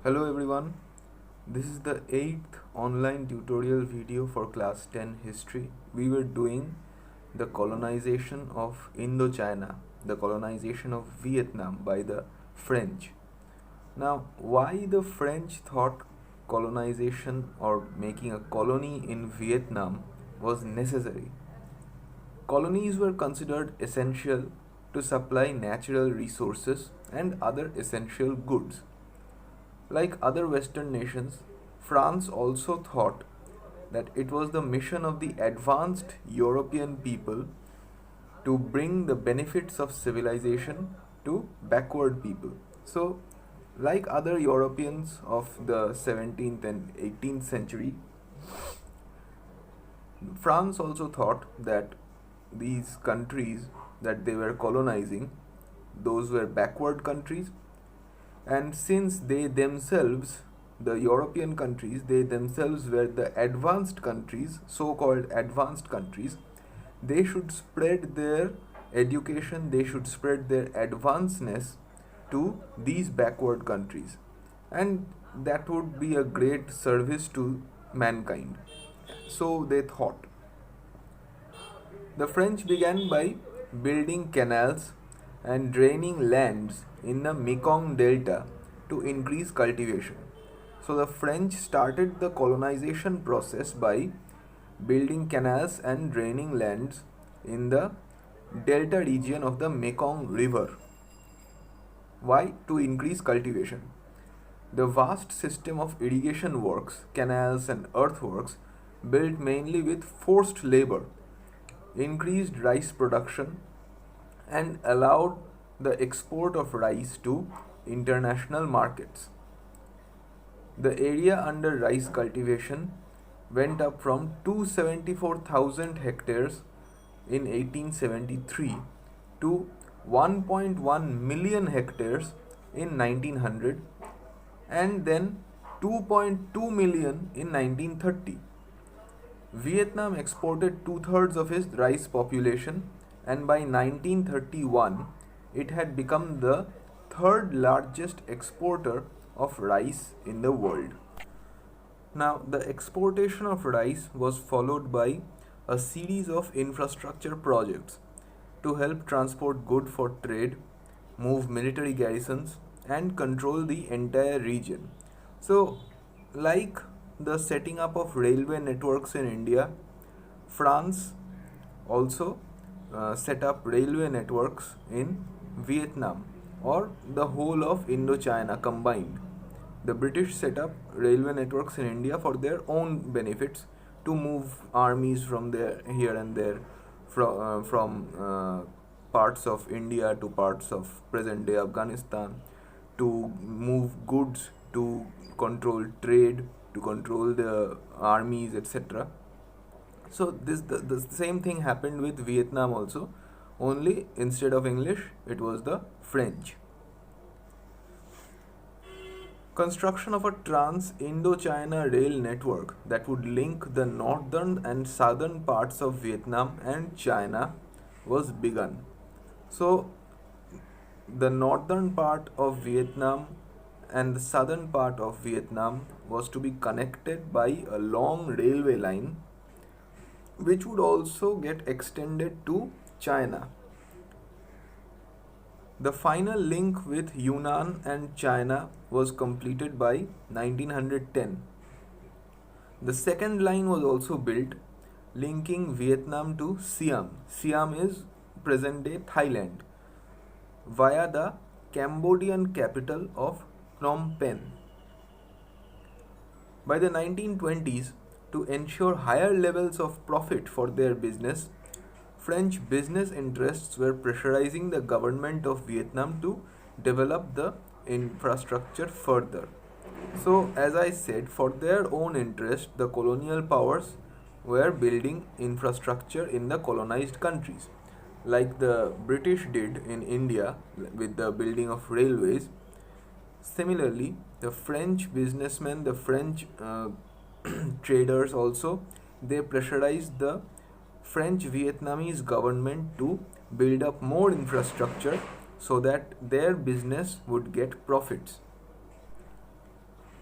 Hello everyone, this is the 8th online tutorial video for class 10 history. We were doing the colonization of Indochina, the colonization of Vietnam by the French. Now, why the French thought colonization or making a colony in Vietnam was necessary? Colonies were considered essential to supply natural resources and other essential goods. Like other Western nations, France also thought that it was the mission of the advanced European people to bring the benefits of civilization to backward people. So, like other Europeans of the 17th and 18th century, France also thought that these countries that they were colonizing, those were backward countries, and since they themselves, the European countries, they themselves were the advanced countries, so called advanced countries, they should spread their education, they should spread their advancedness to these backward countries, and that would be a great service to mankind. So they thought. The French began by building canals and draining lands in the Mekong Delta to increase cultivation. So the French started the colonization process by building canals and draining lands in the delta region of the Mekong River. Why? To increase cultivation. The vast system of irrigation works, canals, and earthworks, built mainly with forced labor, increased rice production and allowed the export of rice to international markets. The area under rice cultivation went up from 274,000 hectares in 1873 to 1.1 million hectares in 1900 and then 2.2 million in 1930. Vietnam exported two-thirds of its rice population, and by 1931 it had become the third largest exporter of rice in the world. Now, the exportation of rice was followed by a series of infrastructure projects to help transport goods for trade, move military garrisons, and control the entire region. So, like the setting up of railway networks in India, France also set up railway networks in Vietnam or the whole of Indochina combined. The British set up railway networks in India for their own benefits to move armies from there, here and there, from parts of India to parts of present day Afghanistan, to move goods, to control trade, to control the armies, etc. So the same thing happened with Vietnam also, only instead of English it was the French. Construction of a trans-Indochina rail network that would link the northern and southern parts of Vietnam and China was begun. So the northern part of Vietnam and the southern part of Vietnam was to be connected by a long railway line which would also get extended to China. The final link with Yunnan and China was completed by 1910. The second line was also built, linking Vietnam to Siam. Siam is present day Thailand, via the Cambodian capital of Phnom Penh. By the 1920s, to ensure higher levels of profit for their business, French business interests were pressurizing the government of Vietnam to develop the infrastructure further. So, as I said, for their own interest, the colonial powers were building infrastructure in the colonized countries, like the British did in India with the building of railways. Similarly, the French businessmen, the French traders also, they pressurized the French Vietnamese government to build up more infrastructure so that their business would get profits.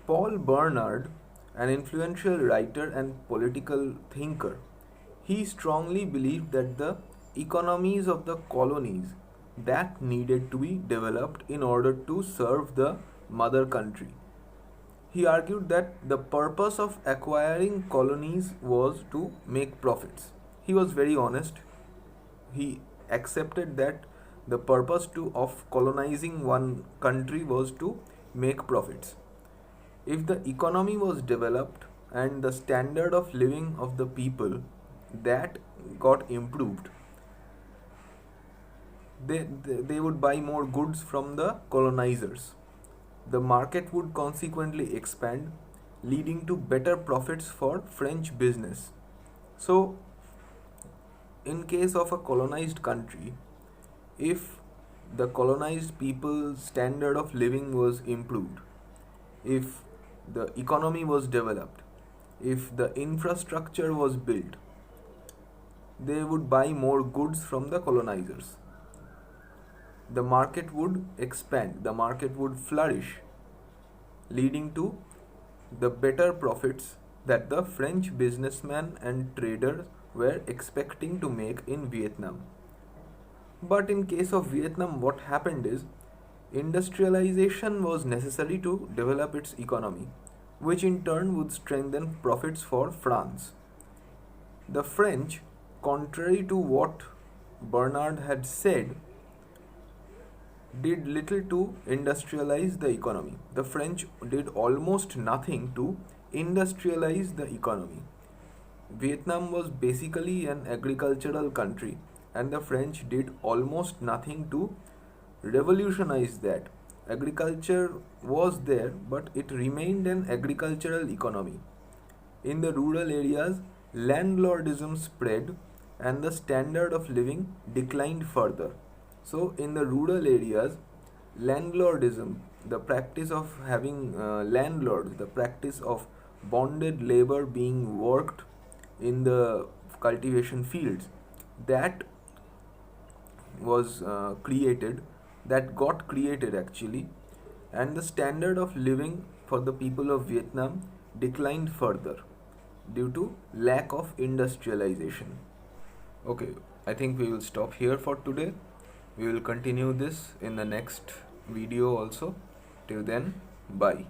Paul Bernard, an influential writer and political thinker, he strongly believed that the economies of the colonies that needed to be developed in order to serve the mother country. He argued that the purpose of acquiring colonies was to make profits. He was very honest. He accepted that the purpose of colonizing one country was to make profits. If the economy was developed and the standard of living of the people that got improved, they would buy more goods from the colonizers. The market would consequently expand, leading to better profits for French business. So, in case of a colonized country, if the colonized people's standard of living was improved, if the economy was developed, if the infrastructure was built, they would buy more goods from the colonizers. The market would expand, the market would flourish, leading to the better profits that the French businessmen and traders were expecting to make in Vietnam. But in case of Vietnam, what happened is industrialization was necessary to develop its economy, which in turn would strengthen profits for France. The French, contrary to what Bernard had said, did little to industrialize the economy. The French did almost nothing to industrialize the economy. Vietnam was basically an agricultural country, and the French did almost nothing to revolutionize that. Agriculture was there, but it remained an agricultural economy. In the rural areas, landlordism spread and the standard of living declined further. So, in the rural areas, landlordism, the practice of having landlords, the practice of bonded labor being worked in the cultivation fields, that was that got created actually, and the standard of living for the people of Vietnam declined further due to lack of industrialization. Okay, I think we will stop here for today. We will continue this in the next video also. Till then, bye.